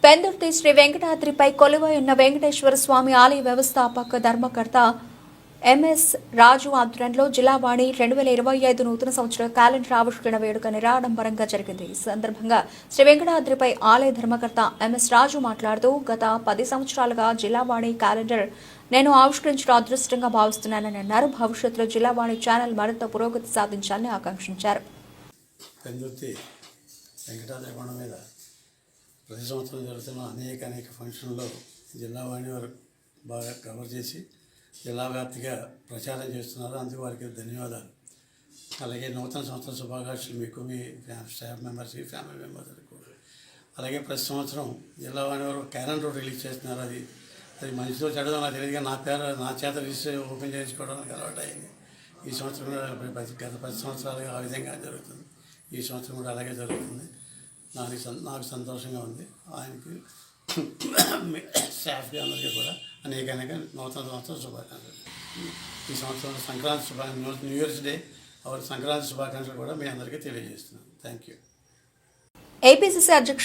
పెందుర్తి శ్రీ వెంకటాద్రిపై కొలువై ఉన్న వెంకటేశ్వర స్వామి ఆలయ వ్యవస్థాపక ధర్మకర్త ఎంఎస్ రాజు ఆధ్వర్యంలో జిల్లావాణి 2025 నూతన సంవత్సర క్యాలెండర్ ఆవిష్కరణ వేడుక నిరాడంబరంగా జరిగింది. ఈ సందర్భంగా శ్రీ వెంకటాద్రిపై ఆలయ ధర్మకర్త ఎంఎస్ రాజు మాట్లాడుతూ గత 10 సంవత్సరాలుగా జిల్లావాణి క్యాలెండర్ నేను ఆవిష్కరించిన అదృష్టంగా భావిస్తున్నానని అన్నారు. భవిష్యత్తులో జిల్లావాణి ఛానల్ మరింత పురోగతి సాధించాలని ఆకాంక్షించారు. ప్రతి సంవత్సరం జరుగుతున్న అనేక ఫంక్షన్లో జిల్లావాణి వారు బాగా కవర్ చేసి జిల్లా వ్యాప్తిగా ప్రచారం చేస్తున్నారు. అందుకు వారికి ధన్యవాదాలు. అలాగే నూతన సంవత్సర శుభాకాంక్షలు మీకు, మీ స్టాఫ్ మెంబర్స్కి, ఫ్యామిలీ మెంబర్స్కి కూడా. అలాగే ప్రతి సంవత్సరం జిల్లావాణి వారు క్యాలెండర్ రిలీజ్ చేస్తున్నారు. అది మంచితో చెడదో నాకు తెలియదుగా నా చేత రిజిస్టర్ ఓపెన్ చేసుకోవడానికి అలవాటు అయింది. ఈ సంవత్సరం కూడా గత 10 సంవత్సరాలుగా ఆ విధంగా జరుగుతుంది. ఈ సంవత్సరం కూడా అలాగే జరుగుతుంది. నాకు సంతోషంగా ఉంది. ఆయనకి స్టాఫ్కి అందరికీ కూడా అనేక నూతన సంవత్సరం శుభాకాంక్షలు. ఈ సంవత్సరం Sankranti new years day Sankranti శుభాకాంక్షలు కూడా మీ అందరికీ తెలియజేస్తున్నాను. Thank you. ఏపీసీసీ అధ్యక్షుడు